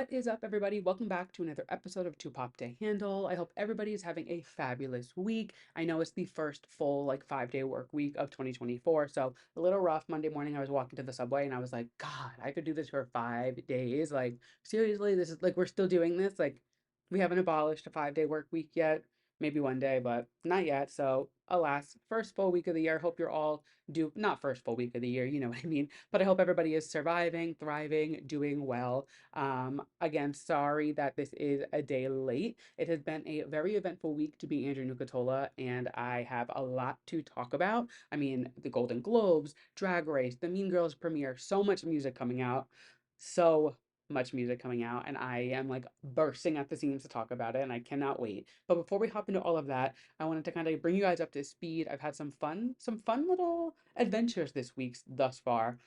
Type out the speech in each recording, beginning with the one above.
What is up, everybody? Welcome back to another episode of Too Pop to Handle. I hope everybody is having a fabulous week. I know it's the first full, 5 day work week of 2024, so a little rough. Monday morning, I was walking to the subway and I was like, God, I could do this for 5 days. Like, seriously, this is we're still doing this. Like, we haven't abolished a 5 day work week yet. Maybe one day, but not yet. So, alas, first full week of the year. Hope you're all not first full week of the year, you know what I mean. But I hope everybody is surviving, thriving, doing well. Again, sorry that this is a day late. It has been a very eventful week to be Andrew Nucatola, and I have a lot to talk about. I mean, the Golden Globes, Drag Race, the Mean Girls premiere, so much music coming out. So much music coming out, and I am like bursting at the seams to talk about it, and I cannot wait. But before we hop into all of that, I wanted to kind of bring you guys up to speed. I've had some fun little adventures this week thus far.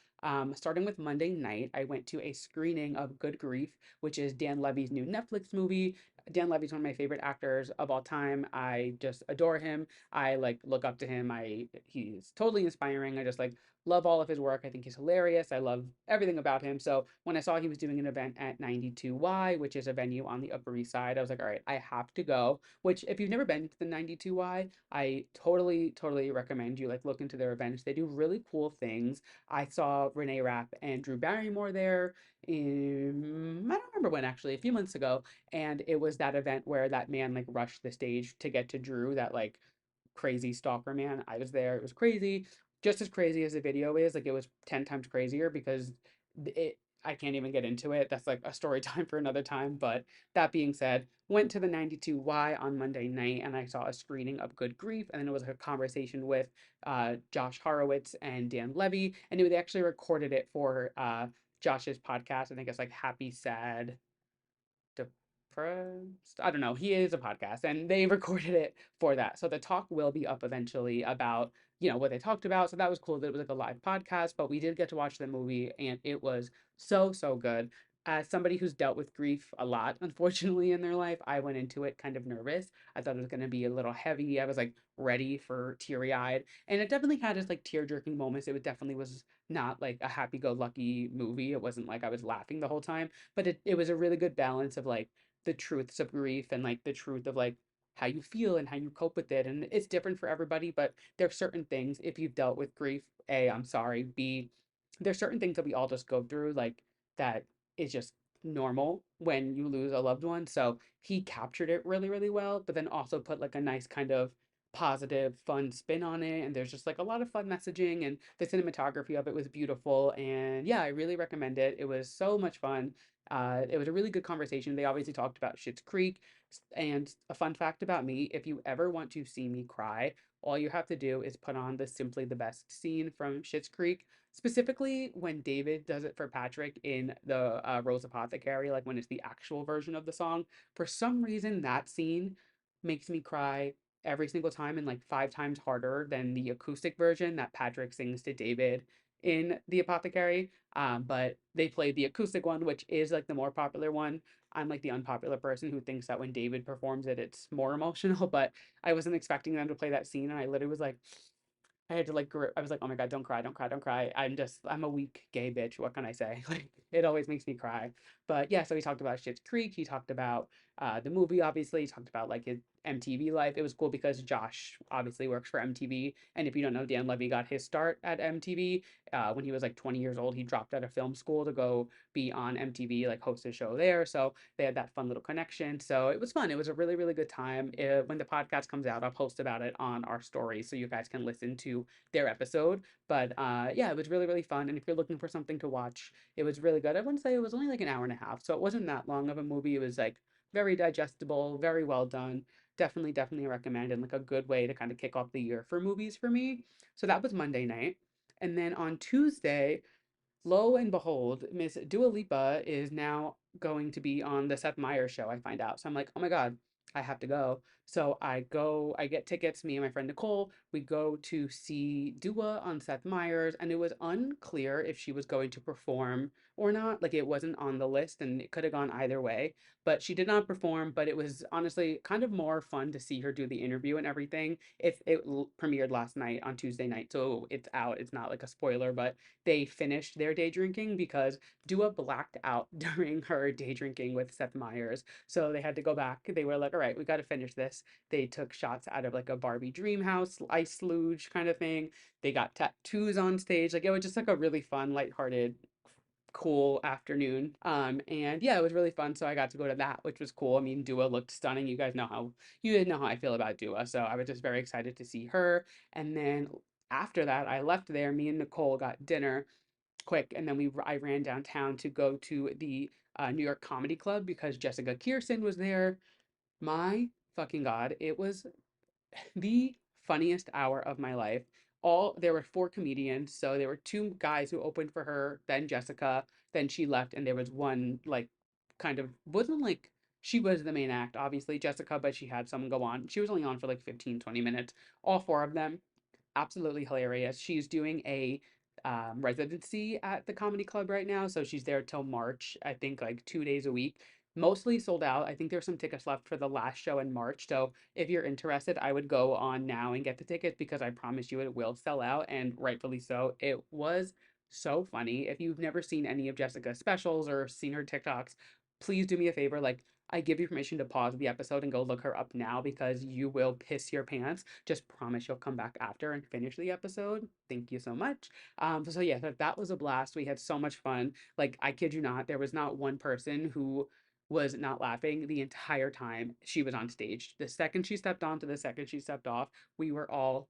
Starting with Monday night, I went to a screening of Good Grief, which is Dan Levy's new Netflix movie. Dan Levy's one of my favorite actors of all time. I just adore him. I look up to him. He's totally inspiring. I just love all of his work. I think he's hilarious. I love everything about him. So when I saw he was doing an event at 92Y, which is a venue on the Upper East Side, I was like, all right, I have to go. Which, if you've never been to the 92Y, I totally recommend you look into their events. They do really cool things. I saw Renee Rapp and Drew Barrymore there I don't remember when, actually, a few months ago, and it was that event where that man rushed the stage to get to Drew, that crazy stalker man. I was there. It was crazy. Just as crazy as the video is. It was 10 times crazier because it I can't even get into it. That's a story time for another time. But that being said, went to the 92Y on Monday night and I saw a screening of Good Grief. And then it was a conversation with Josh Horowitz and Dan Levy. And they actually recorded it for Josh's podcast. I think it's Happy Sad Depressed. I don't know. He is a podcast and they recorded it for that. So the talk will be up eventually about, what they talked about. So that was cool that it was a live podcast, but we did get to watch the movie and it was so good. As somebody who's dealt with grief a lot, unfortunately, in their life, I went into it kind of nervous. I thought it was going to be a little heavy. I was ready for teary eyed. And it definitely had its tear jerking moments. It definitely was not a happy go lucky movie. It wasn't like I was laughing the whole time, but it was a really good balance of the truths of grief and the truth of how you feel and how you cope with it. And it's different for everybody, but there are certain things, if you've dealt with grief, A, I'm sorry, B, there's certain things that we all just go through, that is just normal when you lose a loved one. So he captured it really well, but then also put a nice kind of positive, fun spin on it. And there's just a lot of fun messaging, and the cinematography of it was beautiful. And yeah, I really recommend it. It was so much fun. It was a really good conversation. They obviously talked about Schitt's Creek. And a fun fact about me, if you ever want to see me cry, all you have to do is put on the Simply the Best scene from Schitt's Creek, specifically when David does it for Patrick in the Rose Apothecary, when it's the actual version of the song. For some reason, that scene makes me cry every single time, and 5 times harder than the acoustic version that Patrick sings to David in the Apothecary. But they played the acoustic one, which is the more popular one. I'm the unpopular person who thinks that when David performs it, it's more emotional. But I wasn't expecting them to play that scene, and I literally was I had to I was like, oh my God, don't cry, don't cry, don't cry. I'm a weak gay bitch. What can I say? It always makes me cry. But yeah, so he talked about Schitt's Creek. He talked about the movie, obviously. He talked about his MTV life. It was cool because Josh obviously works for MTV. And if you don't know, Dan Levy got his start at MTV when he was 20 years old. He dropped out of film school to go be on MTV, host a show there. So they had that fun little connection. So it was fun. It was a really good time. When the podcast comes out, I'll post about it on our story so you guys can listen to their episode. But yeah, it was really fun. And if you're looking for something to watch, it was really good. I wouldn't say it was only an hour and a half, so it wasn't that long of a movie. It was very digestible, very well done. Definitely recommend, and a good way to kind of kick off the year for movies for me. So that was Monday night. And then on Tuesday, lo and behold, Miss Dua Lipa is now going to be on the Seth Meyers show, I find out. So I'm like, oh my God, I have to go. So I get tickets, me and my friend Nicole, we go to see Dua on Seth Meyers, and it was unclear if she was going to perform or not. Like it wasn't on the list and it could have gone either way, but she did not perform, but it was honestly kind of more fun to see her do the interview and everything. Premiered last night on Tuesday night, so it's out. It's not like a spoiler, but they finished their day drinking because Dua blacked out during her day drinking with Seth Meyers. So they had to go back. They were like, all right, we got to finish this. They took shots out of like a Barbie dream house, ice luge kind of thing. They got tattoos on stage. Like it was just like a really fun, lighthearted, cool afternoon. And yeah, it was really fun. So I got to go to that, which was cool. I mean, Dua looked stunning. You didn't know how I feel about Dua. So I was just very excited to see her. And then after that, I left there. Me and Nicole got dinner quick, and then I ran downtown to go to the New York Comedy Club because Jessica Kirson was there. My fucking god, it was the funniest hour of my life. All There were four comedians, so there were two guys who opened for her, then Jessica, then she left, and there was one like kind of wasn't like she was the main act, obviously Jessica, but she had someone go on. She was only on for like 15, 20 minutes. All four of them absolutely hilarious. She's doing a residency at the comedy club right now, so she's there till March. I think like 2 days a week. Mostly sold out. I think there's some tickets left for the last show in March. So if you're interested, I would go on now and get the tickets because I promise you it will sell out, and rightfully so. It was so funny. If you've never seen any of Jessica's specials or seen her TikToks, please do me a favor. Like, I give you permission to pause the episode and go look her up now because you will piss your pants. Just promise you'll come back after and finish the episode. Thank you so much. So yeah, that was a blast. We had so much fun. Like, I kid you not, there was not one person who was not laughing the entire time she was on stage. The second she stepped on to the second she stepped off, we were all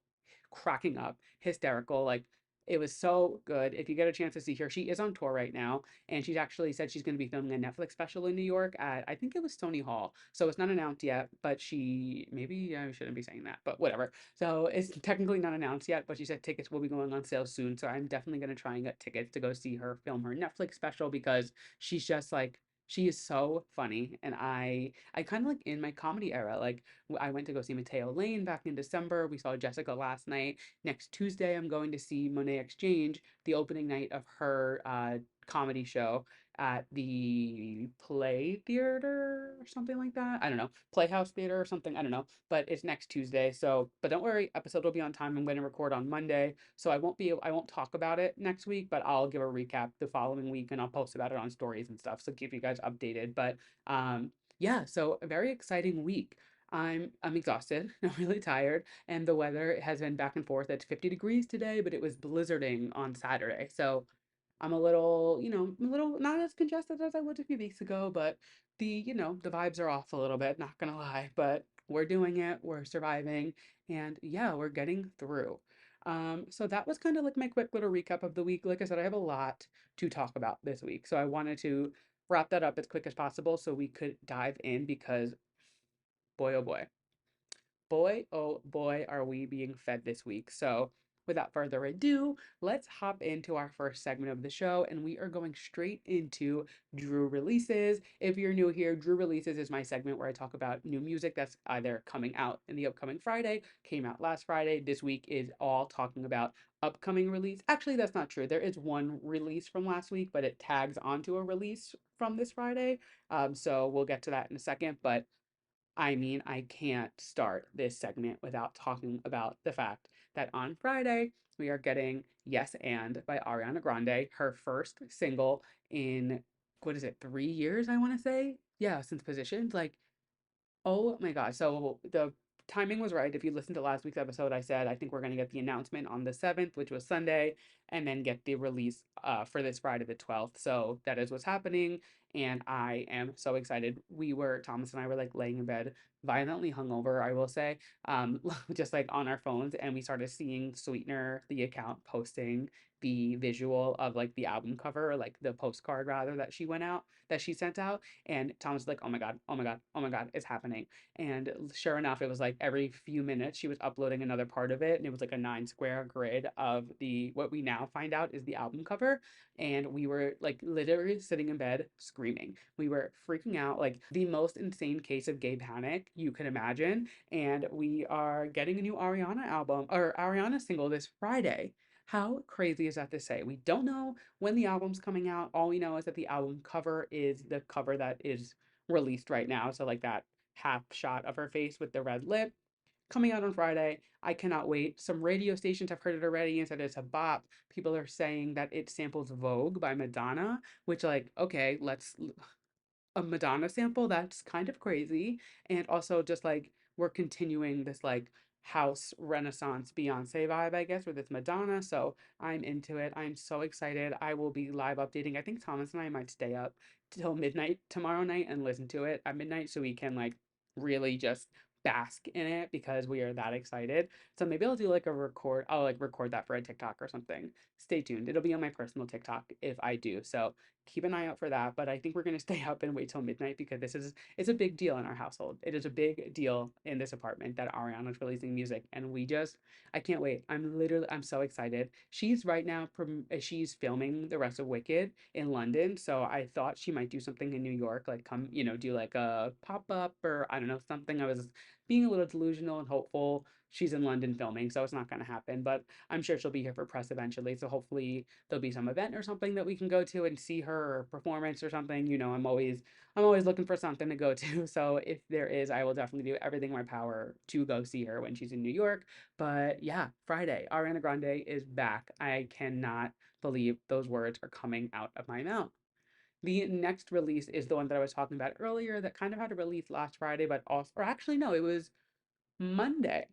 cracking up, hysterical. Like, it was so good. If you get a chance to see her, she is on tour right now, and she's actually said she's going to be filming a Netflix special in New York at, I think it was Stony Hall. So it's not announced yet, but maybe I shouldn't be saying that, but whatever. So it's technically not announced yet, but she said tickets will be going on sale soon. So I'm definitely going to try and get tickets to go see her film her Netflix special because she's just like, she is so funny. And I kind of like in my comedy era, like I went to go see Mateo Lane back in December. We saw Jessica last night. Next Tuesday, I'm going to see Monet Exchange, the opening night of her comedy show at the Play Theater or something like that. I don't know. Playhouse Theater or something. I don't know. But it's next Tuesday. So, but don't worry, episode will be on time. I'm going to record on Monday. So I won't talk about it next week, but I'll give a recap the following week and I'll post about it on stories and stuff. So keep you guys updated. But yeah, so a very exciting week. I'm exhausted. I'm really tired, and the weather has been back and forth. It's 50 degrees today, but it was blizzarding on Saturday. So I'm a little, a little not as congested as I was a few weeks ago, but the vibes are off a little bit, not gonna lie. But we're doing it, we're surviving, and yeah, we're getting through. So that was kind of like my quick little recap of the week. Like I said, I have a lot to talk about this week. So I wanted to wrap that up as quick as possible so we could dive in because boy, oh boy, oh boy, are we being fed this week. So, without further ado, let's hop into our first segment of the show, and we are going straight into Drew Releases. If you're new here, Drew Releases is my segment where I talk about new music that's either coming out in the upcoming Friday, came out last Friday. This week is all talking about upcoming release. Actually, that's not true. There is one release from last week, but it tags onto a release from this Friday. So we'll get to that in a second. But I mean, I can't start this segment without talking about the fact that on Friday we are getting Yes and by Ariana Grande, her first single in, what is it, 3 years, I want to say? Yeah, since Positions. Like, oh my God. So the timing was right. If you listened to last week's episode, I said I think we're going to get the announcement on the 7th, which was Sunday, and then get the release for this Friday, the 12th. So that is what's happening. And I am so excited. Thomas and I were like laying in bed, violently hungover, I will say, just like on our phones. And we started seeing Sweetener, the account, posting the visual of like the album cover, or like the postcard rather, that she sent out. And Tom was like, oh my God, oh my God, oh my God, it's happening. And sure enough, it was like every few minutes she was uploading another part of it. And it was like a 9 square grid of what we now find out is the album cover. And we were like literally sitting in bed screaming. We were freaking out, like the most insane case of gay panic you could imagine. And we are getting a new Ariana album or Ariana single this Friday. How crazy is that to say? We don't know when the album's coming out. All we know is that the album cover is the cover that is released right now. So, like that half shot of her face with the red lip coming out on Friday. I cannot wait. Some radio stations have heard it already and said it's a bop. People are saying that it samples Vogue by Madonna, which, like, okay, let's a Madonna sample, that's kind of crazy. And also just like we're continuing this like house renaissance Beyonce vibe, I guess, with this Madonna. So I'm into it. I'm so excited. I will be live updating. I think Thomas and I might stay up till midnight tomorrow night and listen to it at midnight so we can like really just bask in it because we are that excited. So maybe I'll do like a record. I'll like record that for a TikTok or something. Stay tuned. It'll be on my personal TikTok if I do. So keep an eye out for that. But I think we're gonna stay up and wait till midnight because this is it's a big deal in our household. It is a big deal in this apartment that Ariana's releasing music, and we just I can't wait. I'm so excited. She's right now she's filming the rest of Wicked in London, so I thought she might do something in New York, like come do like a pop up or I don't know something. I was being a little delusional and hopeful. She's in London filming, so it's not gonna happen. But I'm sure she'll be here for press eventually. So hopefully there'll be some event or something that we can go to and see her performance or something. I'm always looking for something to go to. So if there is, I will definitely do everything in my power to go see her when she's in New York. But yeah, Friday, Ariana Grande is back. I cannot believe those words are coming out of my mouth. The next release is the one that I was talking about earlier that kind of had a release last Friday, but also, or actually, no, it was Monday.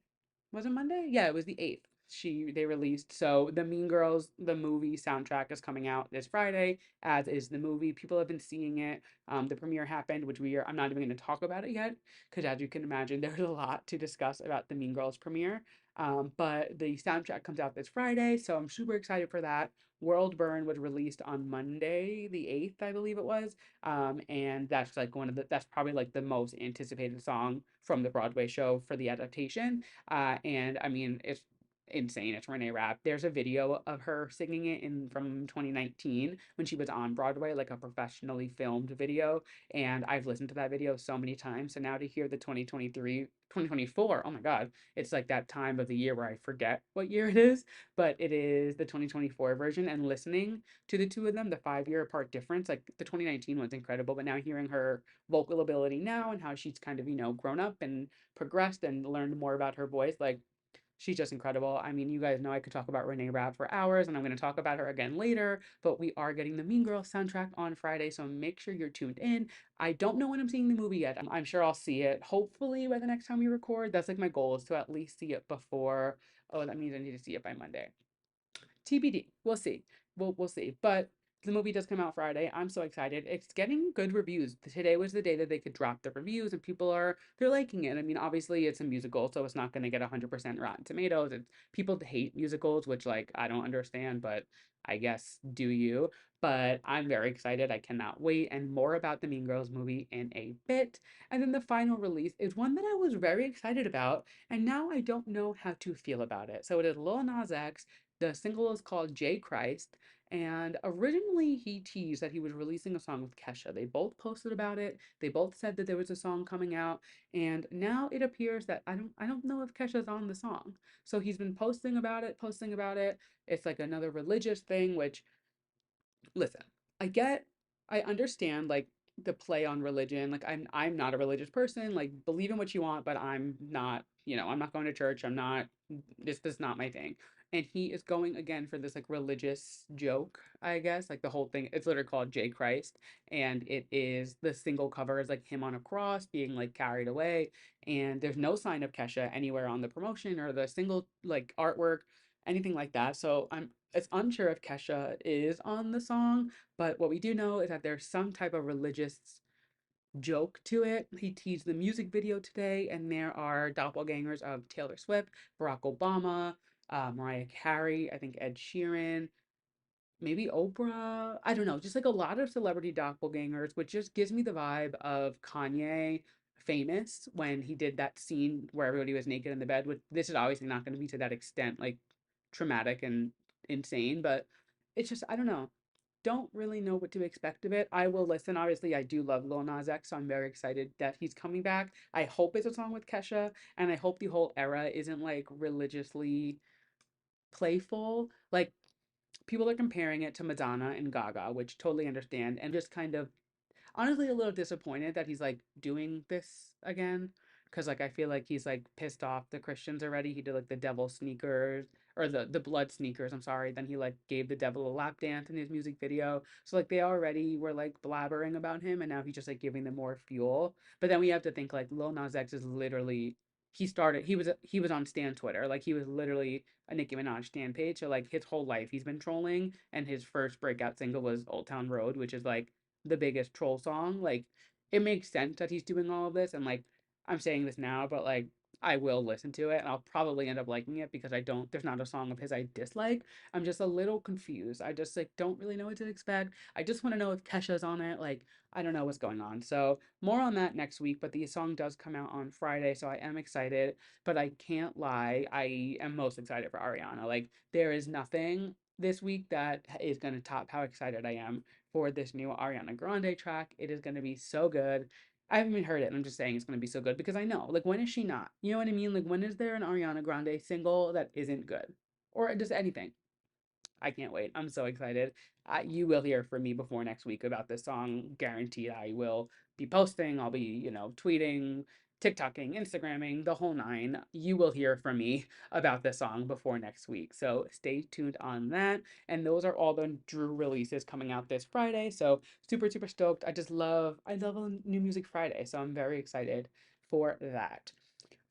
Was it Monday? Yeah, it was the 8th. They released. So the Mean Girls, the movie soundtrack is coming out this Friday, as is the movie. People have been seeing it. The premiere happened, which I'm not even going to talk about it yet, because as you can imagine, there's a lot to discuss about the Mean Girls premiere. But the soundtrack comes out this Friday, so I'm super excited for that. World Burn was released on Monday, the 8th, I believe it was. And that's like that's probably like the most anticipated song from the Broadway show for the adaptation. And I mean, it's insane. It's Renee Rapp. There's a video of her singing it in from 2019 when she was on Broadway, like a professionally filmed video. And I've listened to that video so many times. So now to hear the 2024, oh my God, it's like that time of the year where I forget what year it is, but it is the 2024 version. And listening to the two of them, the 5 year apart difference, like the 2019 one's incredible, but now hearing her vocal ability now and how she's kind of, grown up and progressed and learned more about her voice, like she's just incredible. I mean, you guys know I could talk about Renee Rapp for hours, and I'm going to talk about her again later. But we are getting the Mean Girls soundtrack on Friday, so make sure you're tuned in. I don't know when I'm seeing the movie yet. I'm sure I'll see it hopefully by the next time we record. That's like my goal is to at least see it before. Oh, that means I need to see it by Monday. TBD. We'll see. We'll see. But the movie does come out Friday. I'm so excited. It's getting good reviews. Today was the day that they could drop the reviews and they're liking it. I mean, obviously it's a musical, so it's not going to get 100% Rotten Tomatoes. It's people hate musicals, which like I don't understand, but I guess do you. But I'm very excited. I cannot wait. And more about the Mean Girls movie in a bit. And then the final release is one that I was very excited about, and now I don't know how to feel about it. So it is Lil Nas X. The single is called J Christ, and originally he teased that he was releasing a song with Kesha. They both posted about it. They both said that there was a song coming out, and now it appears that I don't know if Kesha's on the song. So he's been posting about it. It's like another religious thing, which listen, I get, I understand like the play on religion. Like I'm not a religious person. Like believe in what you want, but I'm not, I'm not going to church. I'm not this is not my thing. And he is going again for this like religious joke, I guess. Like the whole thing, it's literally called J Christ. And it is the single cover is like him on a cross being like carried away. And there's no sign of Kesha anywhere on the promotion or the single like artwork, anything like that. So it's unsure if Kesha is on the song, but what we do know is that there's some type of religious joke to it. He teased the music video today, and there are doppelgangers of Taylor Swift, Barack Obama, Mariah Carey, I think Ed Sheeran, maybe Oprah. I don't know, just like a lot of celebrity doppelgangers, which just gives me the vibe of Kanye famous when he did that scene where everybody was naked in the bed. With this is obviously not going to be to that extent, like traumatic and insane, but it's just I don't know. don't really know what to expect of it. I will listen. Obviously, I do love Lil Nas X, so I'm very excited that he's coming back. I hope it's a song with Kesha, and I hope the whole era isn't like religiously playful. Like people are comparing it to Madonna and Gaga, which totally understand, and just kind of honestly a little disappointed that he's like doing this again because like I feel like he's like pissed off the Christians already. He did like the devil sneakers or the blood sneakers, I'm sorry. Then he like gave the devil a lap dance in his music video. So like they already were like blabbering about him and now he's just like giving them more fuel. But then we have to think like Lil Nas X is literally he was on Stan Twitter. Like he was literally a Nicki Minaj Stan page. So like his whole life he's been trolling and his first breakout single was Old Town Road, which is like the biggest troll song. Like it makes sense that he's doing all of this and like I'm saying this now, but like I will listen to it and I'll probably end up liking it because I don't there's not a song of his I dislike. I'm just a little confused. I just like don't really know what to expect. I just want to know if Kesha's on it. Like I don't know what's going on. So more on that next week, but the song does come out on Friday, so I am excited, but I can't lie, I am most excited for Ariana. Like there is nothing this week that is going to top how excited I am for this new Ariana Grande track. It is going to be so good. I haven't even heard it, and I'm just saying it's going to be so good because I know. Like, when is she not? You know what I mean? Like, when is there an Ariana Grande single that isn't good? Or just anything? I can't wait. I'm so excited. You will hear from me before next week about this song. Guaranteed I will be posting. I'll be, tweeting, TikToking, Instagramming, the whole nine. You will hear from me about this song before next week. So stay tuned on that. And those are all the Drew releases coming out this Friday. So super, super stoked. I love a new music Friday. So I'm very excited for that.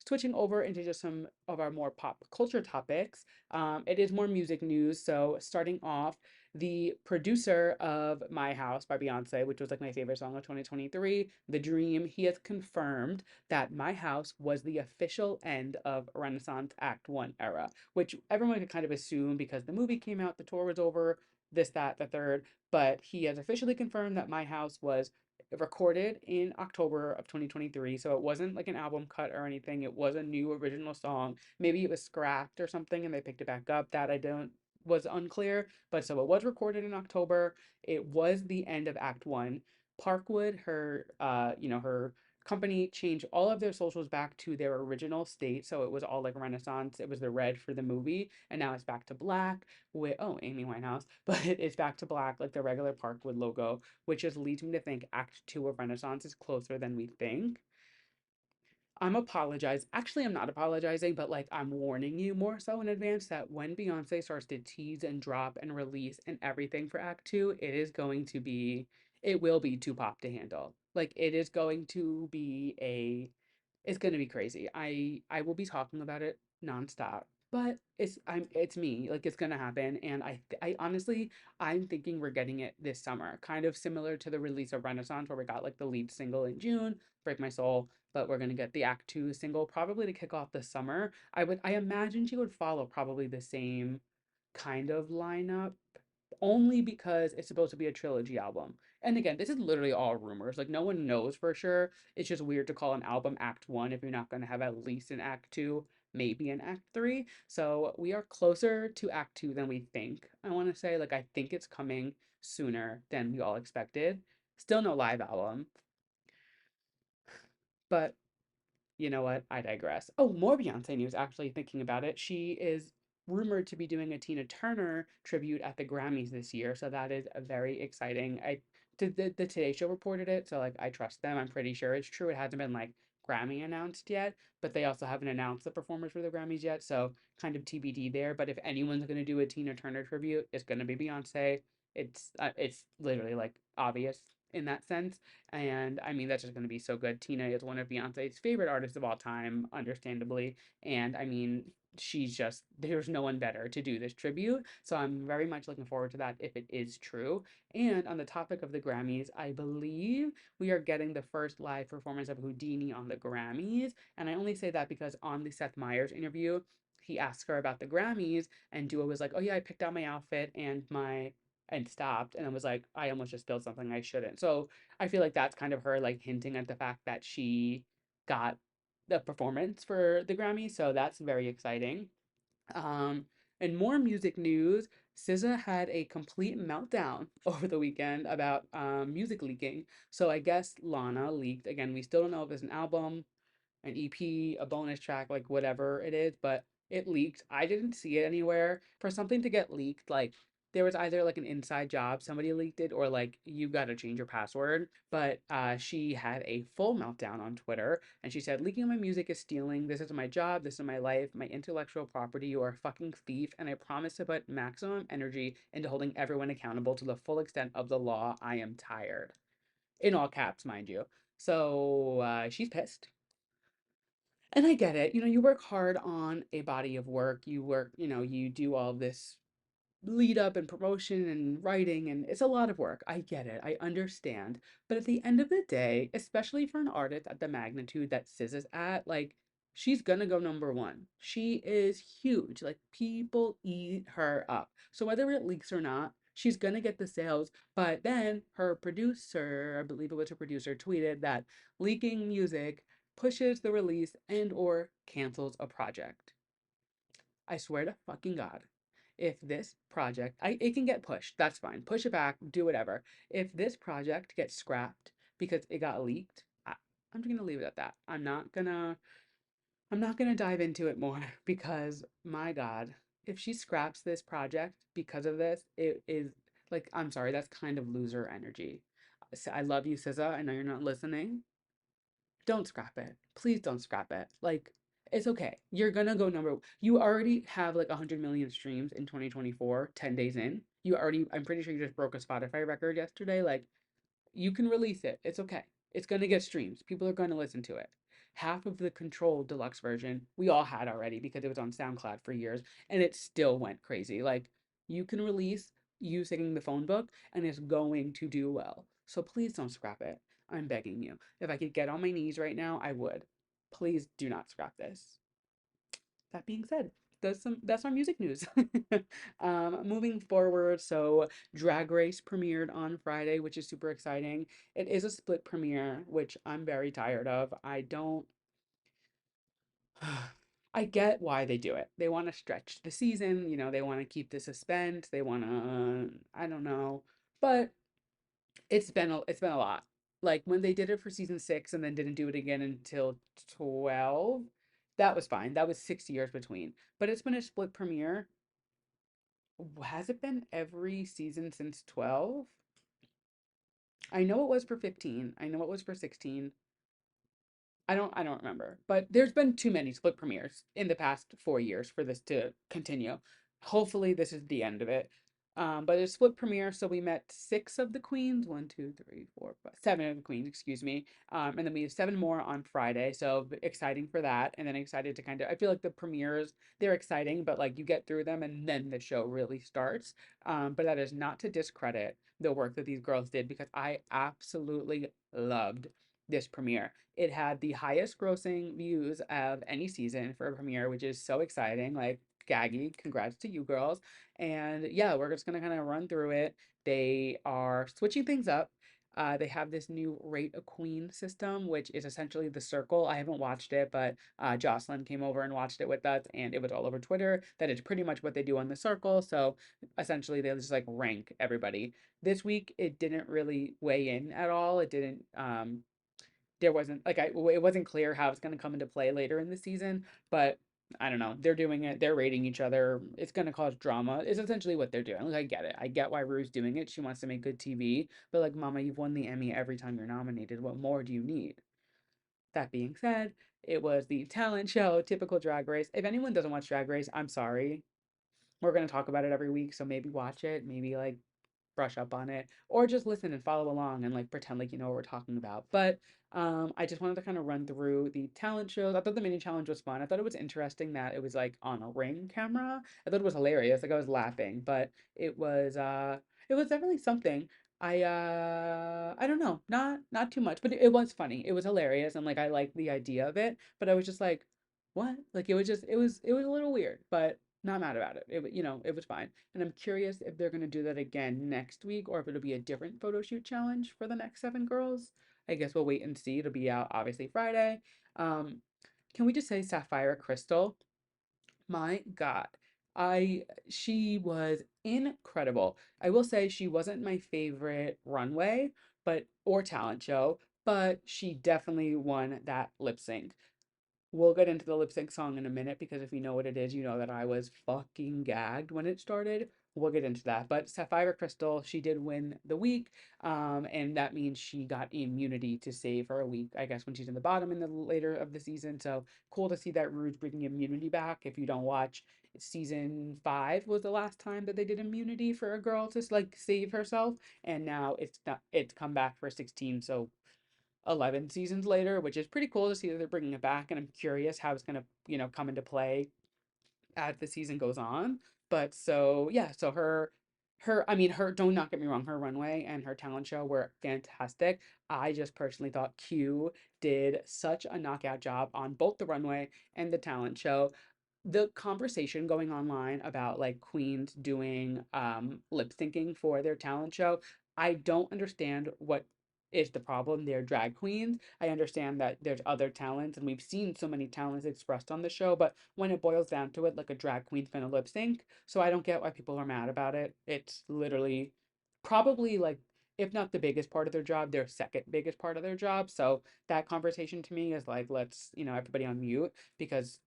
Switching over into just some of our more pop culture topics, it is more music news. So, starting off, the producer of My House by Beyonce, which was like my favorite song of 2023, The Dream, he has confirmed that My House was the official end of Renaissance Act 1 era, which everyone could kind of assume because the movie came out, the tour was over, this, that, the third. But he has officially confirmed that My House was recorded in October of 2023. So it wasn't like an album cut or anything. It was a new original song. Maybe it was scrapped or something and they picked it back up. That I don't was unclear. But so it was recorded in October. It was the end of Act 1. Parkwood, her company changed all of their socials back to their original state. So it was all like Renaissance. It was the red for the movie. And now it's back to black with, oh, Amy Winehouse, but it's back to black, like the regular Parkwood logo, which just leads me to think Act Two of Renaissance is closer than we think. Actually, I'm not apologizing, but like I'm warning you more so in advance that when Beyonce starts to tease and drop and release and everything for Act Two, it will be too pop to handle. Like it is going to be it's gonna be crazy. I will be talking about it nonstop, but it's me. Like it's gonna happen, and I honestly I'm thinking we're getting it this summer, kind of similar to the release of Renaissance, where we got like the lead single in June, "Break My Soul," but we're gonna get the Act Two single probably to kick off the summer. I imagine she would follow probably the same kind of lineup only because it's supposed to be a trilogy album. And again, this is literally all rumors. Like no one knows for sure. It's just weird to call an album Act 1 if you're not going to have at least an Act 2, maybe an Act 3. So we are closer to Act 2 than we think. I want to say like I think it's coming sooner than we all expected. Still no live album, but you know what? I digress. Oh, more Beyonce news, actually, thinking about it. She is rumored to be doing a Tina Turner tribute at the Grammys this year. So that is a very exciting. The Today Show reported it, so like I trust them. I'm pretty sure it's true. It hasn't been like Grammy announced yet, but they also haven't announced the performers for the Grammys yet. So kind of TBD there. But if anyone's gonna do a Tina Turner tribute, it's gonna be Beyonce. It's literally like obvious in that sense. And I mean, that's just going to be so good. Tina is one of Beyonce's favorite artists of all time, understandably. And I mean, there's no one better to do this tribute. So I'm very much looking forward to that if it is true. And on the topic of the Grammys, I believe we are getting the first live performance of Houdini on the Grammys. And I only say that because on the Seth Meyers interview, he asked her about the Grammys, and Dua was like, "Oh yeah, I picked out my outfit and stopped and I was like, I almost just spilled something I shouldn't." So I feel like that's kind of her like hinting at the fact that she got the performance for the Grammy. So that's very exciting. Um, In more music news, SZA had a complete meltdown over the weekend about music leaking. So I guess Lana leaked. Again, we still don't know if it's an album, an EP, a bonus track, like whatever it is, but it leaked. I didn't see it anywhere. For something to get leaked, like there was either like an inside job, somebody leaked it, or like you got to change your password. But she had a full meltdown on Twitter and she said, leaking my music is stealing. This is my job. This is my life, my intellectual property. You are a fucking thief. And I promise to put maximum energy into holding everyone accountable to the full extent of the law. I am tired. In all caps, mind you. So she's pissed. And I get it. You work hard on a body of work. You work, you do all this lead up and promotion and writing, and it's a lot of work. I get it. I understand. But at the end of the day, especially for an artist at the magnitude that Sis is at, like she's gonna go number one. She is huge. Like people eat her up. So whether it leaks or not, she's gonna get the sales. But then her producer, I believe it was her producer, tweeted that leaking music pushes the release and or cancels a project. I swear to fucking God, if this project, it can get pushed. That's fine. Push it back, do whatever. If this project gets scrapped because it got leaked, I'm just gonna leave it at that. I'm not gonna dive into it more because my God, if she scraps this project because of this, it is like, I'm sorry, that's kind of loser energy. I love you, SZA. I know you're not listening. Don't scrap it. Please don't scrap it. Like, it's okay. You're gonna go number. You already have like 100 million streams in 2024, 10 days in. I'm pretty sure you just broke a Spotify record yesterday. Like, you can release it. It's okay. It's gonna get streams. People are gonna listen to it. Half of the Control deluxe version we all had already because it was on SoundCloud for years and it still went crazy. Like, you can release you singing the phone book and it's going to do well. So please don't scrap it. I'm begging you. If I could get on my knees right now, I would. Please do not scrap this. That being said, that's our music news. Moving forward, so Drag Race premiered on Friday, which is super exciting. It is a split premiere, which I'm very tired of. I get why they do it. They want to stretch the season, they want to keep the suspense, they want to, I don't know, but it's been a lot. Like when they did it for season 6 and then didn't do it again until 12, that was fine. That was 6 years between. But it's been a split premiere. Has it been every season since 12? I know it was for 15. I know it was for 16. I don't remember. But there's been too many split premieres in the past 4 years for this to continue. Hopefully this is the end of it. But it's split premiere, so we met six of the queens. One, two, three, four, five, seven of the queens, excuse me. And then we have seven more on Friday. So exciting for that. And then excited to I feel like the premieres, they're exciting, but like you get through them and then the show really starts. But that is not to discredit the work that these girls did because I absolutely loved this premiere. It had the highest grossing views of any season for a premiere, which is so exciting. Like, Gaggy, congrats to you girls. And yeah, we're just gonna kind of run through it. They are switching things up. They have this new Rate a Queen system, which is essentially the circle. I haven't watched it, but Jocelyn came over and watched it with us, and it was all over Twitter. That is pretty much what they do on the circle. So essentially, they just like rank everybody. This week, it didn't really weigh in at all. It didn't. There wasn't like it wasn't clear how it's going to come into play later in the season, but I don't know. They're doing it. They're rating each other. It's going to cause drama. It's essentially what they're doing. Like, I get it. I get why Rue's doing it. She wants to make good TV, but like, Mama, you've won the Emmy every time you're nominated. What more do you need? That being said, it was the talent show, typical Drag Race. If anyone doesn't watch Drag Race, I'm sorry. We're going to talk about it every week, so maybe watch it. Maybe like brush up on it or just listen and follow along and like pretend like you know what we're talking about. But I just wanted to kind of run through the talent shows. I thought the mini challenge was fun. I thought it was interesting that it was like on a ring camera. I thought it was hilarious. Like I was laughing, but it was definitely something. I don't know, not too much, but it was funny. It was hilarious and like I liked the idea of it, but I was just like, what? Like it was a little weird, but not mad about it. It was fine. And I'm curious if they're going to do that again next week or if it'll be a different photo shoot challenge for the next seven girls. I guess we'll wait and see. It'll be out obviously Friday. Um, can we just say Sapphire Crystal? My God. I She was incredible. I will say she wasn't my favorite runway, but or talent show, but she definitely won that lip sync. We'll get into the lip sync song in a minute because if you know what it is, you know that I was fucking gagged when it started. We'll get into that. But Sapphire Crystal, she did win the week, and that means she got immunity to save her a week, I guess, when she's in the bottom in the later of the season. So cool to see that Rouge bringing immunity back. If you don't watch, season 5 was the last time that they did immunity for a girl to like save herself, and now it's come back for 16. So 11 seasons later, which is pretty cool to see that they're bringing it back. And I'm curious how it's going to, come into play as the season goes on. But so, yeah, so I mean, don't not get me wrong, her runway and her talent show were fantastic. I just personally thought Q did such a knockout job on both the runway and the talent show. The conversation going online about like queens doing lip syncing for their talent show, I don't understand what is the problem. They're drag queens. I understand that there's other talents and we've seen so many talents expressed on the show, but when it boils down to it, like a drag queen's gonna lip sync. So I don't get why people are mad about it. It's literally probably like if not the biggest part of their job, their second biggest part of their job. So that conversation to me is like, let's, everybody on mute because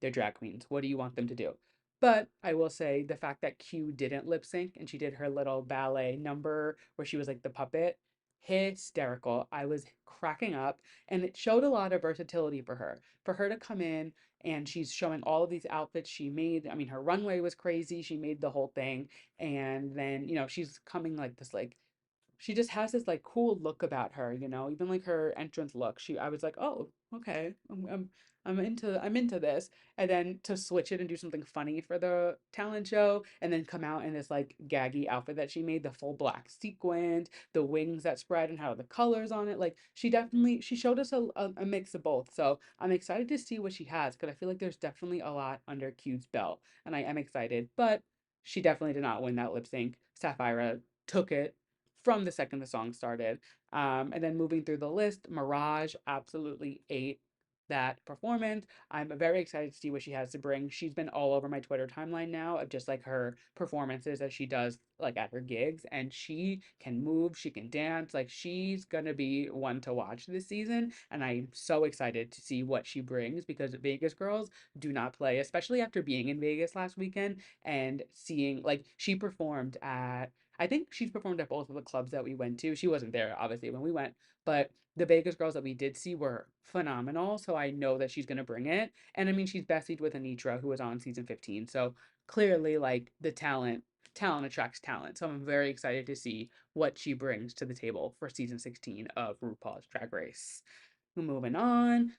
they're drag queens. What do you want them to do? But I will say the fact that Q didn't lip sync and she did her little ballet number where she was like the puppet, hysterical. I was cracking up and it showed a lot of versatility for her. For her to come in and she's showing all of these outfits she made. I mean, her runway was crazy. She made the whole thing. And then, she's coming like this like she just has this like cool look about her, even like her entrance look. I was like, oh, okay, I'm into this. And then to switch it and do something funny for the talent show, and then come out in this like gaggy outfit that she made, the full black sequins, the wings that spread, and how the colors on it. Like she showed us a mix of both. So I'm excited to see what she has because I feel like there's definitely a lot under Q's belt, and I am excited. But she definitely did not win that lip sync. Sapphira took it from the second the song started. And then moving through the list, Mirage absolutely ate that performance. I'm very excited to see what she has to bring. She's been all over my Twitter timeline now of just like her performances as she does like at her gigs, and she can move, she can dance. Like she's gonna be one to watch this season, and I'm so excited to see what she brings because Vegas girls do not play, especially after being in Vegas last weekend and seeing like she performed at I think she's performed at both of the clubs that we went to. She wasn't there, obviously, when we went, but the Vegas girls that we did see were phenomenal. So I know that she's going to bring it. And I mean, she's bestied with Anitra, who was on season 15. So clearly, like, talent attracts talent. So I'm very excited to see what she brings to the table for season 16 of RuPaul's Drag Race. Moving on.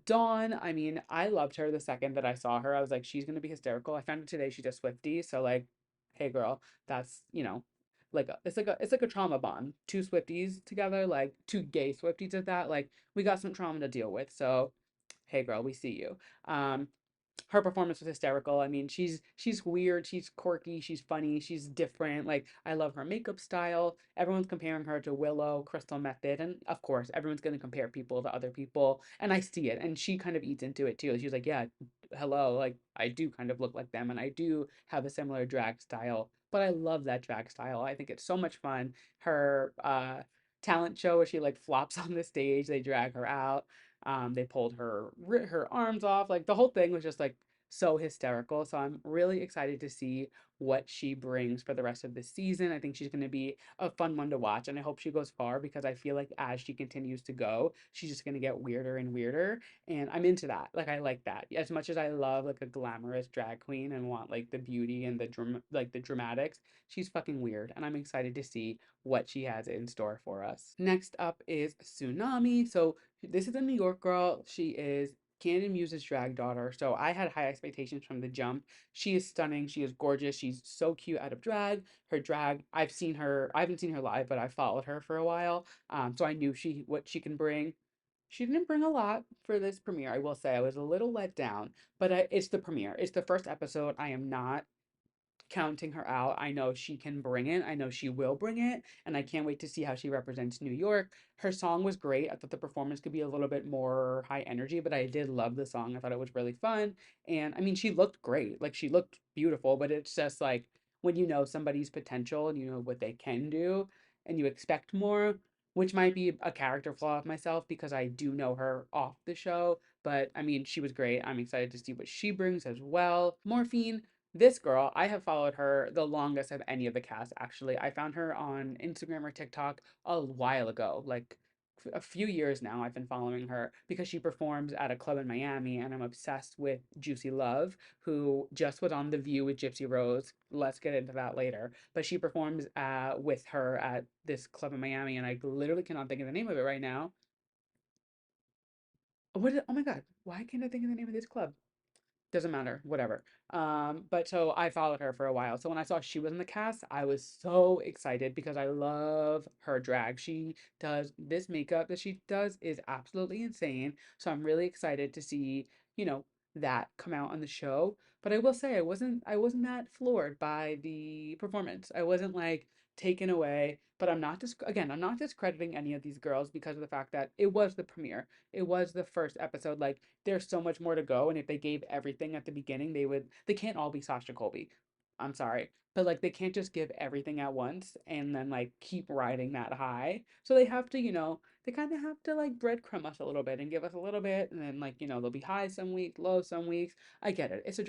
Dawn, I mean, I loved her the second that I saw her. I was like, she's gonna be hysterical. I found out today she's a Swiftie, so like, hey girl, that's it's like a trauma bond. Two Swifties together, like two gay Swifties at that. Like, we got some trauma to deal with. So, hey girl, we see you. Um, her performance was hysterical. I mean, she's weird, she's quirky, she's funny, she's different. Like I love her makeup style. Everyone's comparing her to Willow, Crystal Method, and of course, everyone's going to compare people to other people, and I see it. And she kind of eats into it too. She's like, "Yeah, hello, like I do kind of look like them and I do have a similar drag style." But I love that drag style. I think it's so much fun. Her talent show where she like flops on the stage, they drag her out. They pulled her arms off. Like the whole thing was just like so hysterical. So I'm really excited to see what she brings for the rest of the season. I think she's going to be a fun one to watch, and I hope she goes far because I feel like as she continues to go, she's just going to get weirder and weirder, and I'm into that. Like I like that as much as I love like a glamorous drag queen and want like the beauty and the dramatics. She's fucking weird, and I'm excited to see what she has in store for us. Next up is Tsunami. So this is a New York girl. She is Canyon Muse's drag daughter. So I had high expectations from the jump. She is stunning. She is gorgeous. She's so cute out of drag. Her drag, I haven't seen her live, but I followed her for a while. So I knew what she can bring. She didn't bring a lot for this premiere. I will say I was a little let down, but it's the premiere. It's the first episode. I am not counting her out. I know she can bring it. I know she will bring it. And I can't wait to see how she represents New York. Her song was great. I thought the performance could be a little bit more high energy, but I did love the song. I thought it was really fun. And I mean, she looked great. Like, she looked beautiful, but it's just like when you know somebody's potential and you know what they can do and you expect more, which might be a character flaw of myself because I do know her off the show. But I mean, she was great. I'm excited to see what she brings as well. Morphine, this girl, I have followed her the longest of any of the cast, actually. I found her on Instagram or TikTok a while ago, like a few years now. I've been following her because she performs at a club in Miami, and I'm obsessed with Juicy Love, who just was on The View with Gypsy Rose. Let's get into that later. But she performs with her at this club in Miami, and I literally cannot think of the name of it right now. Oh my God, why can't I think of the name of this club? Doesn't matter, whatever. But so I followed her for a while. So when I saw she was in the cast, I was so excited because I love her drag. She does this makeup that she does is absolutely insane. So I'm really excited to see, you know, that come out on the show. But I will say I wasn't that floored by the performance. I wasn't like taken away, but I'm not discrediting any of these girls because of the fact that it was the premiere. It was the first episode. Like, there's so much more to go, and if they gave everything at the beginning, they can't all be Sasha Colby. I'm sorry, but like they can't just give everything at once and then like keep riding that high. So they have to, they kind of have to like breadcrumb us a little bit and give us a little bit, and then like they'll be high some weeks, low some weeks. I get it. It's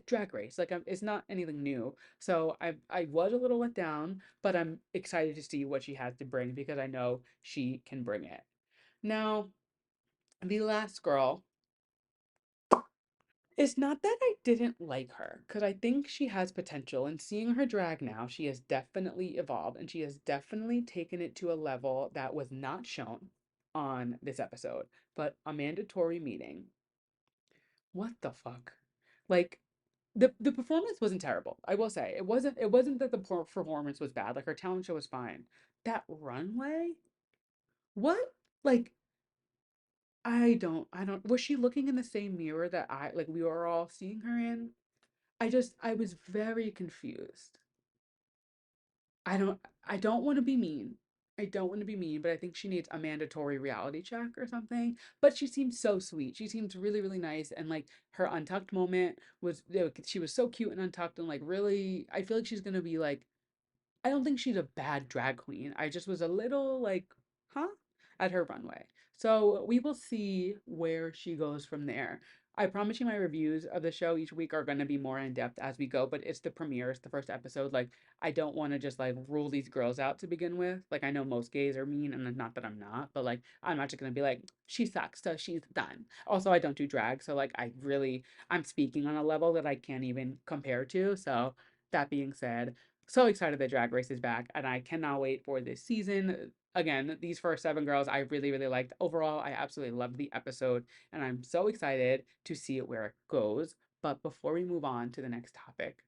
drag race. Like, it's not anything new. So I was a little let down, but I'm excited to see what she has to bring because I know she can bring it. Now, the last girl, it's not that I didn't like her, because I think she has potential. And seeing her drag now, she has definitely evolved and she has definitely taken it to a level that was not shown on this episode. But a mandatory meeting. What the fuck? Like, the performance wasn't terrible. I will say it wasn't that the performance was bad. Like, her talent show was fine. That runway, what? Like, I don't. Was she looking in the same mirror that we were all seeing her in? I was very confused. I don't I don't want to be mean. I don't want to be mean, but I think she needs a mandatory reality check or something. But she seems so sweet. She seems really, really nice. And like her untucked moment was, she was so cute and untucked and like really, I feel like she's gonna be like, I don't think she's a bad drag queen. I just was a little like, huh? At her runway. So we will see where she goes from there. I promise you my reviews of the show each week are going to be more in depth as we go, but it's the premiere, it's the first episode. Like, I don't want to just like rule these girls out to begin with. Like, I know most gays are mean, and not that I'm not, but like, I'm not just going to be like, she sucks, so she's done. Also, I don't do drag, so like, I'm speaking on a level that I can't even compare to. So, that being said, so excited that Drag Race is back, and I cannot wait for this season. Again, these first seven girls I really, really liked. Overall, I absolutely loved the episode, and I'm so excited to see it where it goes. But before we move on to the next topic,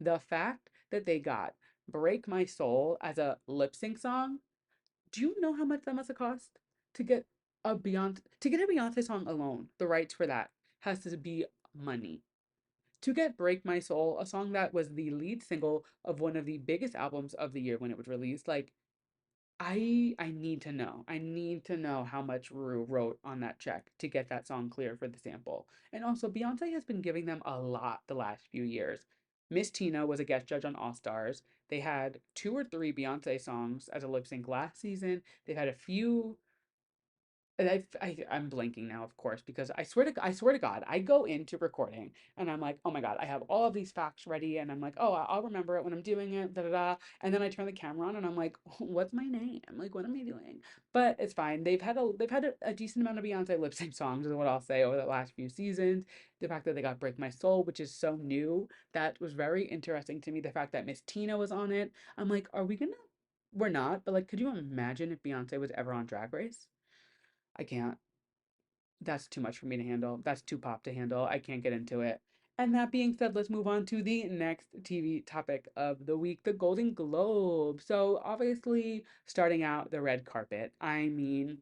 the fact that they got Break My Soul as a lip sync song, do you know how much that must have cost to get a Beyonce song alone? The rights for that has to be money. To get Break My Soul, a song that was the lead single of one of the biggest albums of the year when it was released, like, I need to know. I need to know how much Rue wrote on that check to get that song cleared for the sample. And also, Beyonce has been giving them a lot the last few years. Miss Tina was a guest judge on All Stars. They had two or three Beyonce songs as a lip sync last season. They've had a few, and I'm blanking now, of course, because I swear to God, I go into recording and I'm like, oh my God, I have all of these facts ready, and I'm like, oh, I'll remember it when I'm doing it, da da da. And then I turn the camera on and I'm like, what's my name? Like, what am I doing? But it's fine. They've had a decent amount of Beyonce lip sync songs, is what I'll say, over the last few seasons. The fact that they got Break My Soul, which is so new, that was very interesting to me. The fact that Miss Tina was on it, I'm like, are we gonna? We're not, but like, could you imagine if Beyonce was ever on Drag Race? I can't. That's too much for me to handle. That's too pop to handle. I can't get into it. And that being said, let's move on to the next TV topic of the week, the Golden Globe. So, obviously, starting out the red carpet. I mean,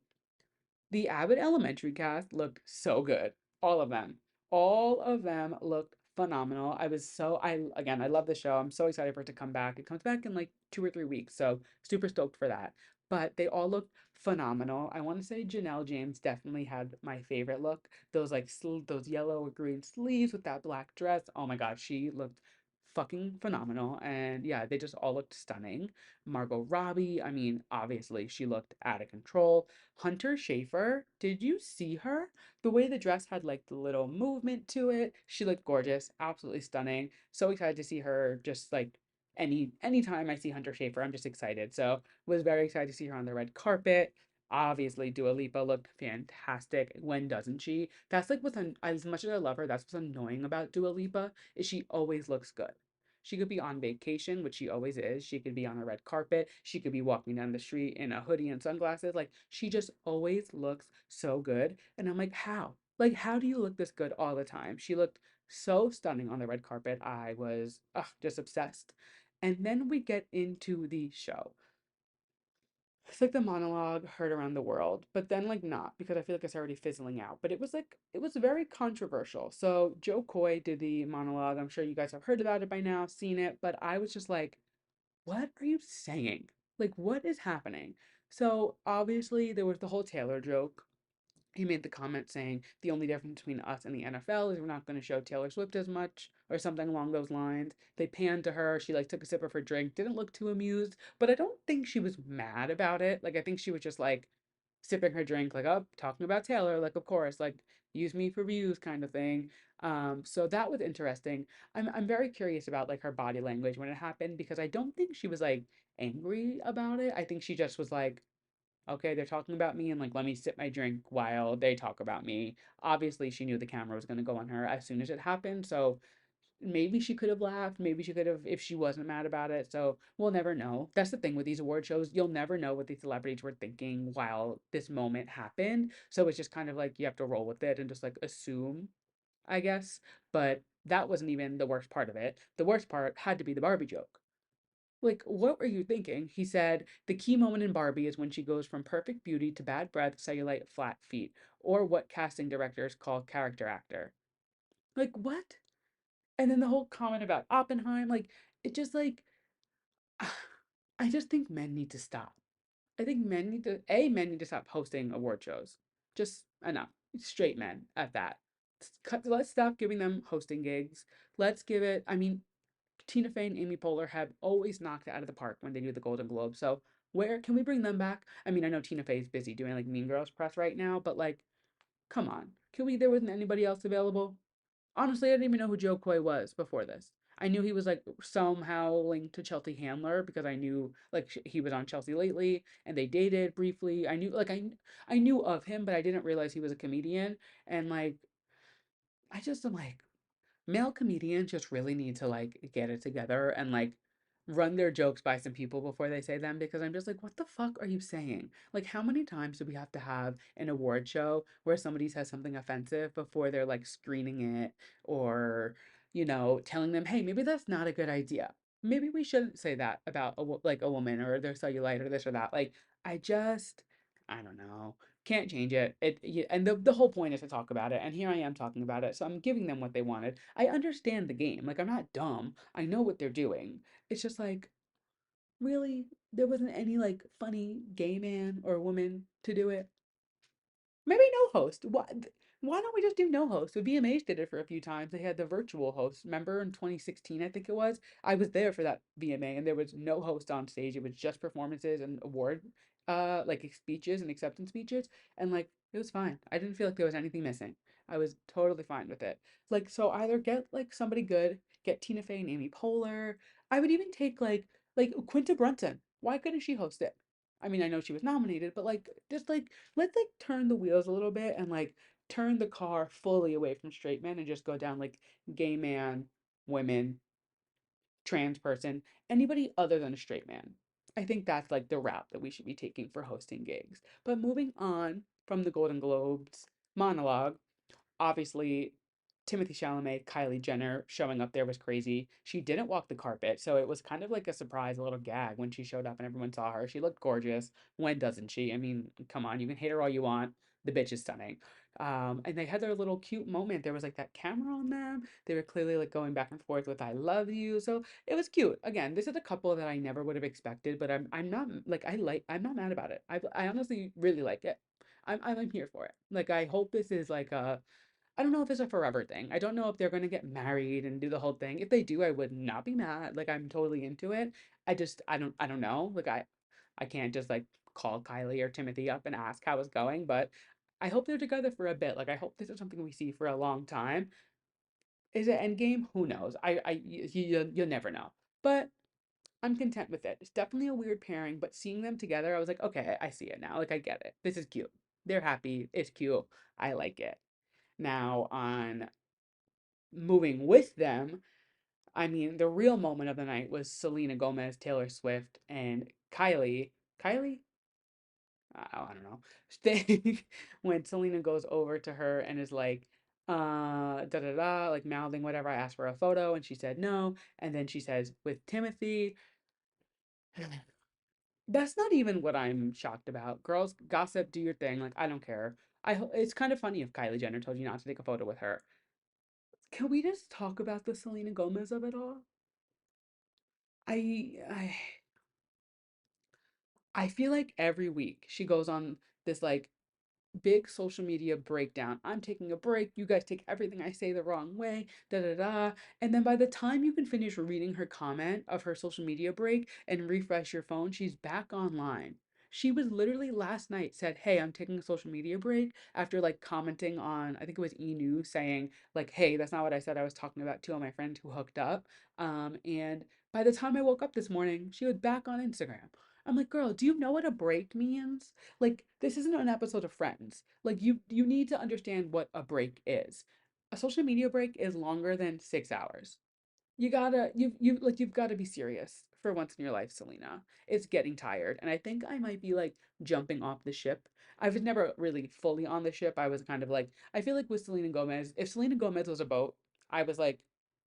the Abbott Elementary cast looked so good. All of them. All of them looked phenomenal. I love the show. I'm so excited for it to come back. It comes back in like 2 or 3 weeks, so super stoked for that. But they all looked phenomenal. I want to say Janelle James definitely had my favorite look. Those those yellow or green sleeves with that black dress. Oh my God, she looked fucking phenomenal. And yeah, they just all looked stunning. Margot Robbie, I mean, obviously she looked out of control. Hunter Schafer, did you see her? The way the dress had like the little movement to it, she looked gorgeous, absolutely stunning. So excited to see her. Just like anytime I see Hunter Schafer, I'm just excited. So was very excited to see her on the red carpet. Obviously, Dua Lipa looked fantastic. When doesn't she? That's like as much as I love her, that's what's annoying about Dua Lipa is she always looks good. She could be on vacation, which she always is. She could be on a red carpet. She could be walking down the street in a hoodie and sunglasses. Like, she just always looks so good. And I'm like, how? Like, how do you look this good all the time? She looked so stunning on the red carpet. I was just obsessed. And then we get into the show. It's like the monologue heard around the world, but then like not because I feel like it's already fizzling out. But it was very controversial. So Joe Coy did the monologue. I'm sure you guys have heard about it by now, seen it, but I was just like, what are you saying? Like, what is happening? So obviously there was the whole Taylor joke. He made the comment saying the only difference between us and the NFL is we're not going to show Taylor Swift as much or something along those lines. They panned to her. She like took a sip of her drink, didn't look too amused, but I don't think she was mad about it. Like I think she was just like sipping her drink, like, oh, talking about Taylor, like of course, like use me for views kind of thing. So that was interesting. I'm very curious about like her body language when it happened because I don't think she was like angry about it. I think she just was like, okay, they're talking about me and like let me sip my drink while they talk about me. Obviously, she knew the camera was going to go on her as soon as it happened, so maybe she could have laughed, maybe she could have if she wasn't mad about it. So we'll never know. That's the thing with these award shows, you'll never know what these celebrities were thinking while this moment happened. So it's just kind of like you have to roll with it and just like assume, I guess. But that wasn't even the worst part of it. The worst part had to be the Barbie joke. Like, what were you thinking? He said, the key moment in Barbie is when she goes from perfect beauty to bad breath, cellulite, flat feet, or what casting directors call character actor. Like, what? And then the whole comment about Oppenheim, like, it just like, I just think men need to stop. I think men need to stop hosting award shows. Just enough. Straight men at that. Let's stop giving them hosting gigs. Let's give it, I mean, Tina Fey and Amy Poehler have always knocked it out of the park when they do the Golden Globe. So where can we bring them back? I mean, I know Tina Fey is busy doing like Mean Girls press right now, but like, come on. Can we? There wasn't anybody else available. Honestly, I didn't even know who Joe Coy was before this. I knew he was like somehow linked to Chelsea Handler because I knew like he was on Chelsea lately and they dated briefly. I knew of him, but I didn't realize he was a comedian. And like, I just am like, male comedians just really need to like get it together and like run their jokes by some people before they say them because I'm just like, what the fuck are you saying? Like, how many times do we have to have an award show where somebody says something offensive before they're like screening it or, telling them, hey, maybe that's not a good idea. Maybe we shouldn't say that about like a woman or their cellulite or this or that. Like, I just, I don't know. Can't change it. And the whole point is to talk about it. And here I am talking about it. So I'm giving them what they wanted. I understand the game. Like I'm not dumb. I know what they're doing. It's just like, really, there wasn't any like funny gay man or woman to do it. Maybe no host. Why don't we just do no host? The VMAs did it for a few times. They had the virtual host. Remember in 2016, I think it was? I was there for that VMA and there was no host on stage. It was just performances and award like speeches and acceptance speeches and like it was fine. I didn't feel like there was anything missing. I was totally fine with it. Like so either get like somebody good, get Tina Fey and Amy Poehler. I would even take like Quinta Brunson. Why couldn't she host it? I mean, I know she was nominated, but like just like let's like turn the wheels a little bit and like turn the car fully away from straight men and just go down like gay man, women, trans person, anybody other than a straight man. I think that's like the route that we should be taking for hosting gigs. But moving on from the Golden Globes monologue, obviously Timothy Chalamet, Kylie Jenner showing up there was crazy. She didn't walk the carpet, so it was kind of like a surprise, a little gag when she showed up and everyone saw her. She looked gorgeous. When doesn't she? I mean, come on, you can hate her all you want. the bitch is stunning. And they had their little cute moment. There was like that camera on them. They were clearly like going back and forth with "I love you," so it was cute. Again, this is a couple that I never would have expected, but I'm not like I'm not mad about it. I honestly really like it. I'm here for it. Like I hope this is like a I don't know if it's a forever thing. I don't know if they're gonna get married and do the whole thing. If they do, I would not be mad. Like I'm totally into it. I don't know. Like I can't just like call Kylie or Timothy up and ask how it's going, but I hope they're together for a bit. Like I hope this is something we see for a long time. Is it endgame? Who knows? You'll never know. But I'm content with it. It's definitely a weird pairing, but seeing them together, I was like, okay, I see it now. Like I get it. This is cute. They're happy. It's cute. I like it. Now on moving with them, I mean, the real moment of the night was Selena Gomez, Taylor Swift, and Kylie. Kylie? I don't know. They, when Selena goes over to her and is like, da da da, like mouthing whatever. I asked for a photo and she said no. And then she says, with Timothy, that's not even what I'm shocked about. Girls, gossip, do your thing. Like, I don't care. It's kind of funny if Kylie Jenner told you not to take a photo with her. Can we just talk about the Selena Gomez of it all? I I I feel like every week she goes on this like big social media breakdown. I'm taking a break. You guys take everything I say the wrong way. Da da da. And then by the time you can finish reading her comment of her social media break and refresh your phone, she's back online. She was literally last night said, "Hey, I'm taking a social media break," after like commenting on, I think it was E News saying like, "Hey, that's not what I said. I was talking about two of my friends who hooked up." And by the time I woke up this morning, she was back on Instagram. I'm like, "Girl, do you know what a break means?" Like this isn't an episode of Friends. Like you need to understand what a break is. A social media break is longer than 6 hours. You've gotta be serious for once in your life, Selena. It's getting tired. And I think I might be like jumping off the ship. I was never really fully on the ship. I was kind of like I feel like with Selena Gomez, if Selena Gomez was a boat, I was like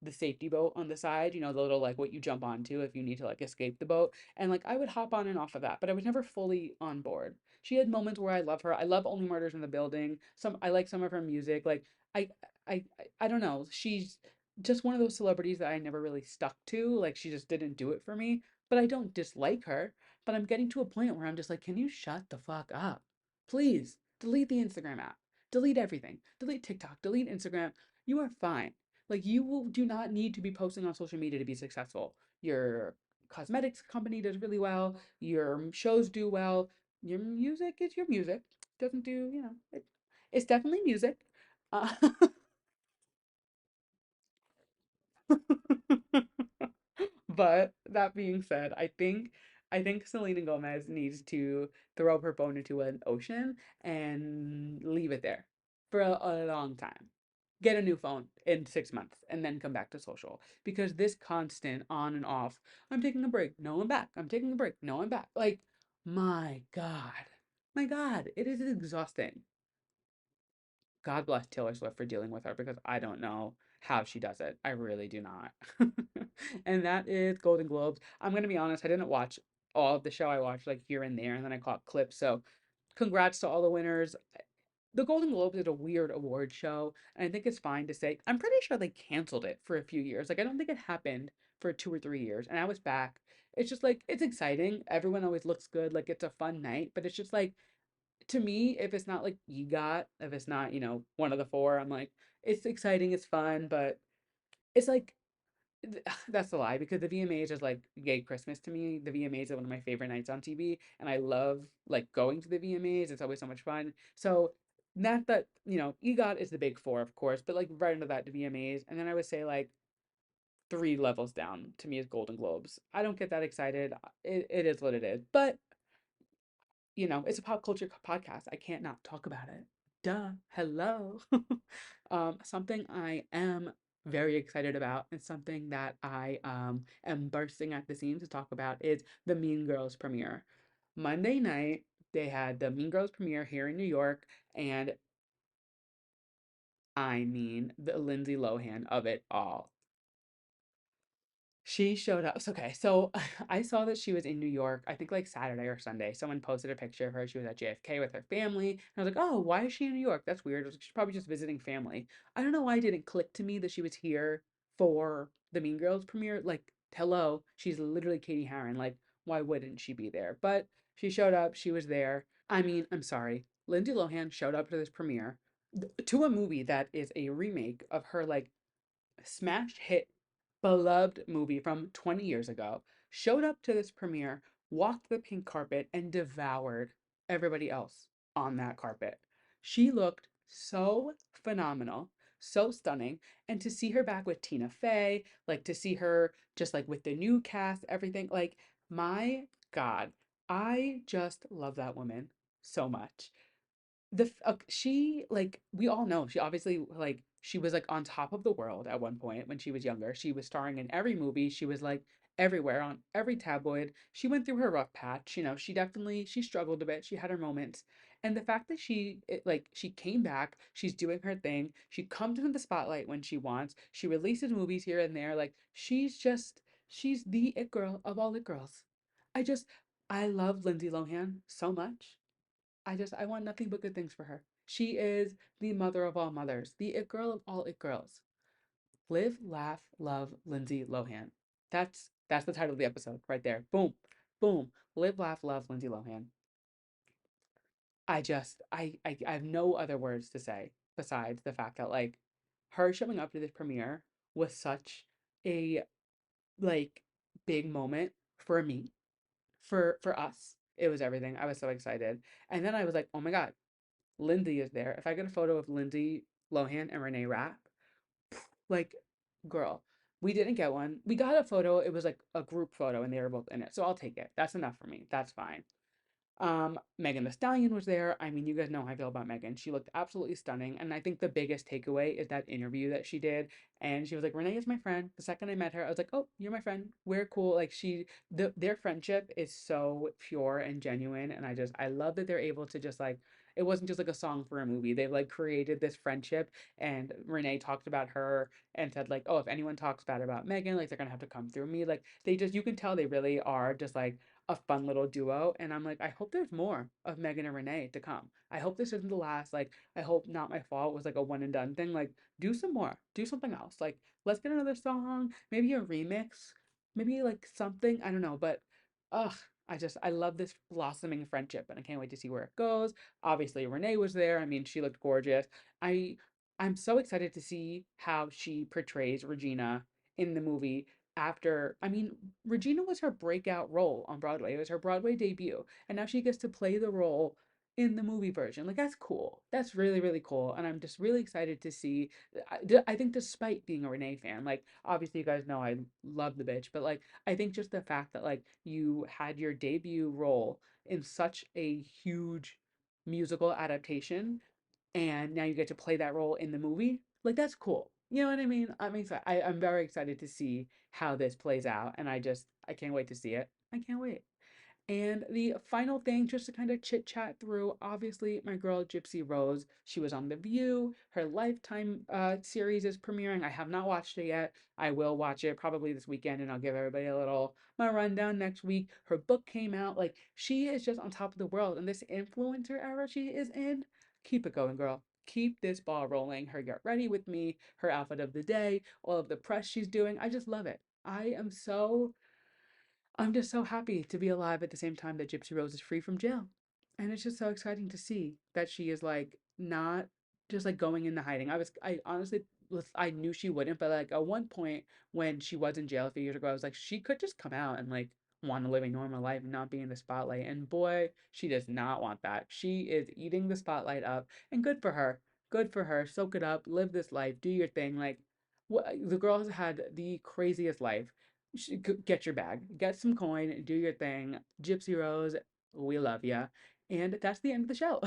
the safety boat on the side, the little like what you jump onto if you need to like escape the boat. And like I would hop on and off of that, but I was never fully on board. She had moments where I love her. I love Only Murders in the Building. I like some of her music. Like I I don't know. She's just one of those celebrities that I never really stuck to. Like she just didn't do it for me. But I don't dislike her. But I'm getting to a point where I'm just like, can you shut the fuck up? Please delete the Instagram app. Delete everything. Delete TikTok. Delete Instagram. You are fine. Like do not need to be posting on social media to be successful. Your cosmetics company does really well. Your shows do well. Your music is your music. Doesn't do, it's definitely music. Uh, But that being said, I think Selena Gomez needs to throw her phone into an ocean and leave it there for a long time. Get a new phone in 6 months and then come back to social. Because this constant on and off, I'm taking a break, no, I'm back. I'm taking a break, no, I'm back. Like, my God. My God, it is exhausting. God bless Taylor Swift for dealing with her because I don't know how she does it. I really do not. And that is Golden Globes. I'm going to be honest, I didn't watch all of the show. I watched like here and there and then I caught clips. So, congrats to all the winners. The Golden Globes is a weird award show, and I think it's fine to say. I'm pretty sure they canceled it for a few years. Like I don't think it happened for 2 or 3 years, and I was back. It's just like it's exciting. Everyone always looks good. Like it's a fun night, but it's just like to me, if it's not like EGOT, if it's not, one of the four, I'm like, it's exciting, it's fun, but it's like, that's a lie because the VMAs is like gay Christmas to me. The VMAs are one of my favorite nights on TV, and I love like going to the VMAs. It's always so much fun. So, not that, EGOT is the big four, of course, but like right under that, the VMAs. And then I would say like three levels down to me is Golden Globes. I don't get that excited. It is what it is. But it's a pop culture podcast. I can't not talk about it. Duh. Hello. Something I am very excited about and something that I am bursting at the seams to talk about is the Mean Girls premiere. Monday night, they had the Mean Girls premiere here in New York, and I mean the Lindsay Lohan of it all. She showed up. Okay, so I saw that she was in New York, I think like Saturday or Sunday. Someone posted a picture of her. She was at JFK with her family. And I was like, oh, why is she in New York? That's weird. I was like, she's probably just visiting family. I don't know why it didn't click to me that she was here for the Mean Girls premiere. Like, hello, she's literally Katie Heron. Like, why wouldn't she be there? But she showed up. She was there. I mean, I'm sorry. Lindsay Lohan showed up to this premiere to a movie that is a remake of her like smash hit, beloved movie from 20 years ago, showed up to this premiere, walked the pink carpet, and devoured everybody else on that carpet. She looked so phenomenal, so stunning. And to see her back with Tina Fey, like to see her just like with the new cast, everything, like, my God, I just love that woman so much. She, like, we all know she obviously, like, she was like on top of the world at one point when she was younger. She was starring in every movie. She was like everywhere on every tabloid. She went through her rough patch. She definitely she struggled a bit. She had her moments. And the fact that she came back, she's doing her thing. She comes into the spotlight when she wants. She releases movies here and there. Like, she's the it girl of all it girls. I love Lindsay Lohan so much. I want nothing but good things for her. She is the mother of all mothers, the it girl of all it girls. Live, laugh, love Lindsay Lohan. That's the title of the episode right there. Boom, boom. Live, laugh, love Lindsay Lohan. I have no other words to say besides the fact that, like, her showing up to this premiere was such a, like, big moment for me, for us. It was everything. I was so excited. And then I was like, oh my God, Lindsay is there. If I get a photo of Lindsay Lohan and Renee Rapp, like, girl, we didn't get one. We got a photo. It was like a group photo and they were both in it. So I'll take it. That's enough for me. That's fine. Megan the Stallion was there. I mean, you guys know how I feel about Megan. She looked absolutely stunning. And I think the biggest takeaway is that interview that she did. And she was like, Renee is my friend. The second I met her, I was like, oh, you're my friend. We're cool. Like, their friendship is so pure and genuine. And I love that they're able to just like, it wasn't just like a song for a movie. They've like created this friendship. And Renee talked about her and said, like, oh, if anyone talks bad about Megan, like, they're gonna have to come through me. Like, you can tell they really are just like a fun little duo. And I'm like, I hope there's more of Megan and Renee to come. I hope this isn't the last. Like, I hope Not My Fault was like a one and done thing. Like, do some more, do something else. Like, let's get another song, maybe a remix, maybe like something. I don't know. But, ugh, I love this blossoming friendship and I can't wait to see where it goes. Obviously, Renee was there. I mean, she looked gorgeous. I, I'm so excited to see how she portrays Regina in the movie after, I mean, Regina was her breakout role on Broadway. It was her Broadway debut. And now she gets to play the role in the movie version. Like, that's cool. That's really, really cool. And I'm just really excited to see. I think, despite being a Renee fan, like, obviously, you guys know I love the bitch, but like, I think just the fact that, like, you had your debut role in such a huge musical adaptation and now you get to play that role in the movie. Like, that's cool. You know what I mean? I'm excited. I'm very excited to see how this plays out, and I can't wait to see it. I can't wait. And the final thing, just to kind of chit chat through, obviously, my girl Gypsy Rose, she was on The View. Her Lifetime series is premiering. I have not watched it yet. I will watch it probably this weekend, and I'll give everybody a little my rundown next week. Her book came out. Like, she is just on top of the world, and this influencer era she is in, keep it going, girl. Keep this ball rolling. Her Get Ready With Me, her outfit of the day, all of the press she's doing. I just love it. I'm just so happy to be alive at the same time that Gypsy Rose is free from jail. And it's just so exciting to see that she is like not just like going into hiding. I honestly I knew she wouldn't, but like at one point when she was in jail a few years ago, I was like, she could just come out and like want to live a normal life and not be in the spotlight. And boy, she does not want that. She is eating the spotlight up, and good for her. Good for her. Soak it up, live this life, do your thing. Like, the girl has had the craziest life. Get your bag, get some coin, do your thing. Gypsy Rose, we love ya. And that's the end of the show.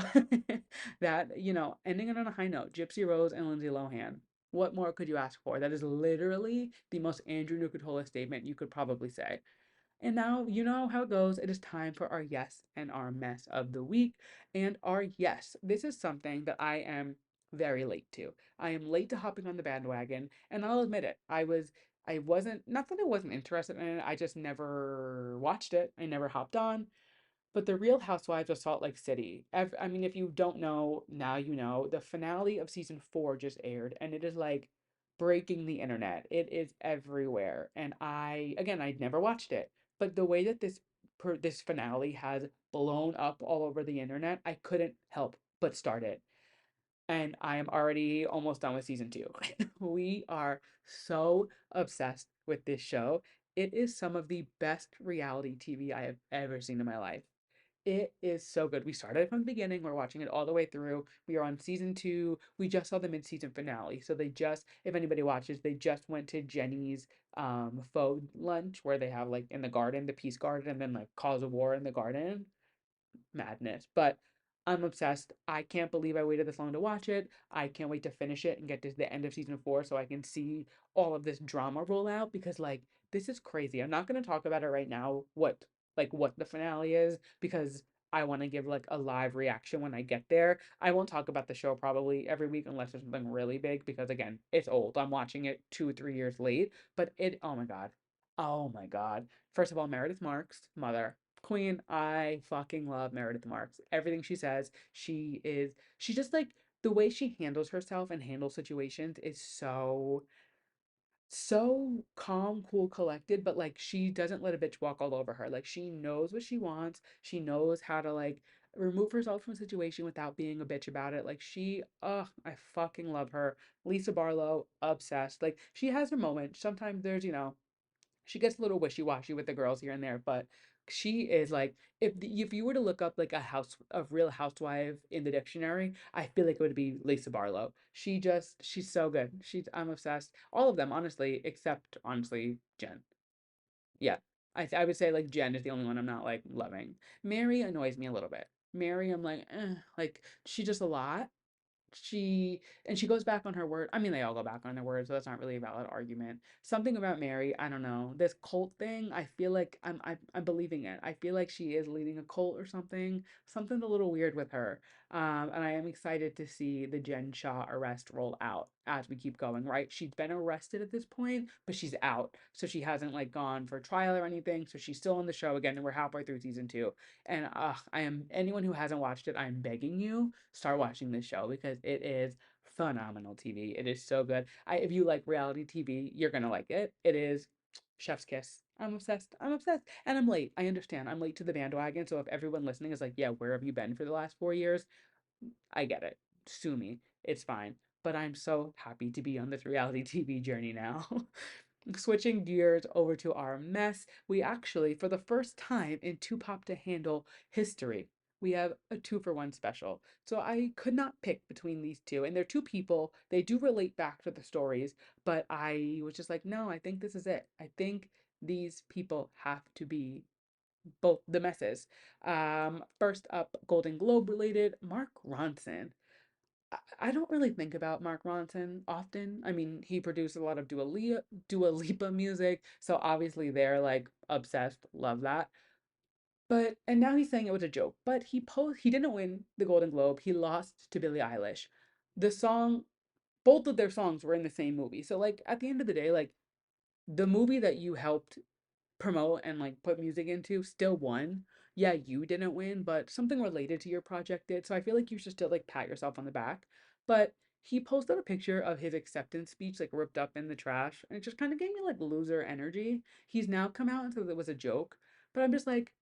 Ending it on a high note. Gypsy Rose and Lindsay Lohan. What more could you ask for? That is literally the most Andrew Nucatola statement you could probably say. And now you know how it goes. It is time for our yes and our mess of the week. And our yes, this is something that I am very late to. I am late to hopping on the bandwagon, and I'll admit it. I wasn't, not that I wasn't interested in it, I just never watched it. I never hopped on. But the Real Housewives of Salt Lake City, I mean, if you don't know, now you know, the finale of season 4 just aired, and it is like breaking the internet. It is everywhere. And again, I'd never watched it, but the way that this finale has blown up all over the internet, I couldn't help but start it. And I am already almost done with season 2. We are so obsessed with this show. It is some of the best reality TV I have ever seen in my life. It is so good. We started from the beginning. We're watching it all the way through. We are on season 2. We just saw the mid-season finale. So they just, if anybody watches, they just went to Jenny's faux lunch where they have like in the garden, the peace garden, and then like cause a war in the garden. Madness. But I'm obsessed. I can't believe I waited this long to watch it. I can't wait to finish it and get to the end of season 4 so I can see all of this drama roll out because like this is crazy. I'm not going to talk about it right now what the finale is because I want to give like a live reaction when I get there. I won't talk about the show probably every week unless there's something really big because again, it's old. I'm watching it 2 or 3 years late, but it oh my god. Oh my god. First of all, Meredith Marks, mother, queen. I fucking love Meredith Marks. Everything she says, she just like the way she handles herself and handles situations is so calm, cool, collected, but like she doesn't let a bitch walk all over her. Like she knows what she wants. She knows how to like remove herself from a situation without being a bitch about it. Like I fucking love her. Lisa Barlow, obsessed. Like she has her moment. Sometimes there's, she gets a little wishy-washy with the girls here and there, but she is like if you were to look up like a real housewife in the dictionary, I feel like it would be Lisa Barlow. She's so good. I'm obsessed. All of them, honestly, except honestly Jen. Yeah. I would say like Jen is the only one I'm not like loving. Mary annoys me a little bit. Mary, I'm like she just a lot she goes back on her word. I mean, they all go back on their word, so that's not really a valid argument. Something about Mary, I don't know. This cult thing, I feel like I'm believing it. I feel like she is leading a cult or something. Something's a little weird with her. And I am excited to see the Jen Shaw arrest roll out as we keep going, right? She's been arrested at this point, but she's out. So she hasn't like gone for trial or anything. So she's still on the show again, and we're halfway through season 2. And I am anyone who hasn't watched it, I'm begging you, start watching this show because it is phenomenal TV. It is so good. If you like reality TV, you're gonna like it. It is chef's kiss. I'm obsessed. I'm obsessed. And I'm late. I understand. I'm late to the bandwagon. So if everyone listening is like, yeah, where have you been for the last 4 years? I get it. Sue me. It's fine. But I'm so happy to be on this reality TV journey now. Switching gears over to our mess, we actually, for the first time in Two Pop to Handle history, we have a 2-for-1 special. So I could not pick between these two. And they're two people. They do relate back to the stories, but I was just like, no, I think this is it. I think these people have to be both the messes. First up, Golden Globe related, Mark Ronson. I don't really think about Mark Ronson often. I mean, he produced a lot of Dua Lipa music, so obviously they're like obsessed, love that. But and now he's saying it was a joke. But he didn't win the Golden Globe. He lost to Billie Eilish. The song, both of their songs were in the same movie. So like at the end of the day, like the movie that you helped promote and like put music into still won. Yeah, you didn't win, but something related to your project did. So I feel like you should still like pat yourself on the back. But he posted a picture of his acceptance speech like ripped up in the trash, and it just kind of gave me like loser energy. He's now come out and said it was a joke, but I'm just like,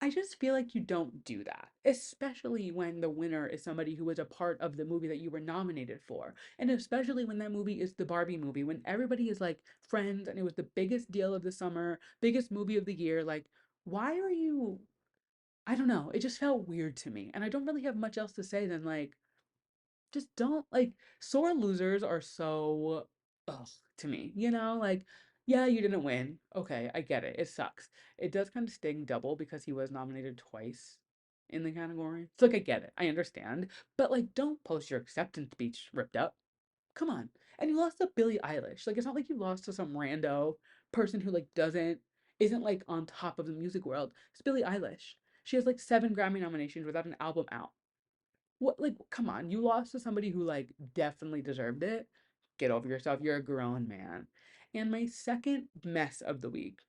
I just feel like you don't do that, especially when the winner is somebody who was a part of the movie that you were nominated for. And especially when that movie is the Barbie movie, when everybody is like friends and it was the biggest deal of the summer, biggest movie of the year. Like, why are you? I don't know. It just felt weird to me. And I don't really have much else to say than like, just don't like sore losers are so ugh to me, like yeah, you didn't win. Okay, I get it. It sucks. It does kind of sting double because he was nominated twice in the category. So like I get it. I understand. But like don't post your acceptance speech ripped up. Come on. And you lost to Billie Eilish. Like it's not like you lost to some rando person who like doesn't isn't like on top of the music world. It's Billie Eilish. She has like 7 Grammy nominations without an album out. What, like, come on, you lost to somebody who, like, definitely deserved it. Get over yourself. You're a grown man. And my second mess of the week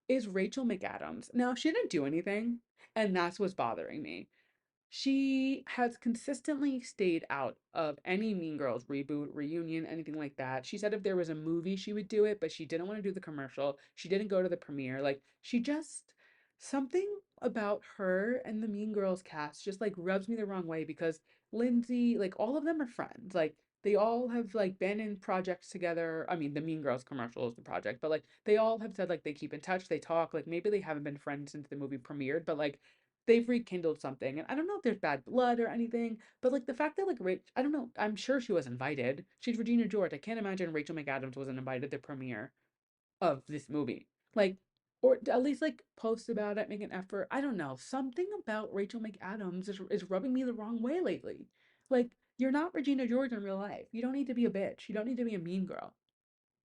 is Rachel McAdams. Now, she didn't do anything, and that's what's bothering me. She has consistently stayed out of any Mean Girls reboot, reunion, anything like that. She said if there was a movie, she would do it, but she didn't want to do the commercial. She didn't go to the premiere. Like, she just, something about her and the Mean Girls cast just like rubs me the wrong way because Lindsay, like, all of them are friends. Like, they all have like been in projects together. I mean, the Mean Girls commercial is the project, but like they all have said like they keep in touch, they talk. Like maybe they haven't been friends since the movie premiered, but like they've rekindled something. And I don't know if there's bad blood or anything, but like the fact that like I don't know, I'm sure she was invited. She's Regina George. I can't imagine Rachel McAdams wasn't invited to the premiere of this movie. Like, or at least like post about it, make an effort. I don't know. Something about Rachel McAdams is rubbing me the wrong way lately. Like, you're not Regina George in real life. You don't need to be a bitch. You don't need to be a mean girl.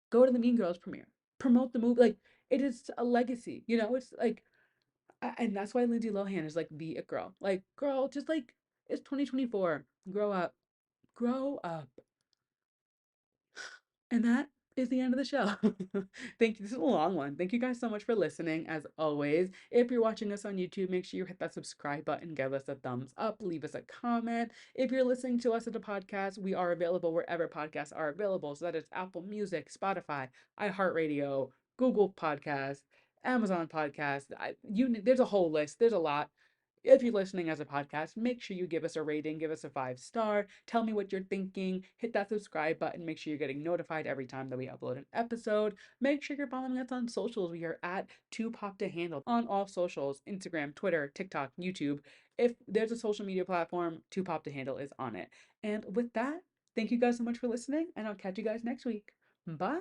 Go to the Mean Girls premiere. Promote the movie. Like, it is a legacy. You know, it's like and that's why Lindsay Lohan is like the it girl. Like, girl, just like it's 2024. Grow up. Grow up. And that is the end of the show. Thank you. This is a long one. Thank you guys so much for listening. As always, if you're watching us on YouTube, make sure you hit that subscribe button, give us a thumbs up, leave us a comment. If you're listening to us at a podcast, we are available wherever podcasts are available. So that is Apple Music, Spotify, iHeartRadio, Google Podcasts, Amazon Podcasts. There's a whole list. There's a lot. If you're listening as a podcast, make sure you give us a rating, give us a 5 star, tell me what you're thinking, hit that subscribe button, make sure you're getting notified every time that we upload an episode. Make sure you're following us on socials. We are at 2Pop to Handle on all socials, Instagram, Twitter, TikTok, YouTube. If there's a social media platform, 2Pop to Handle is on it. And with that, thank you guys so much for listening, and I'll catch you guys next week. Bye.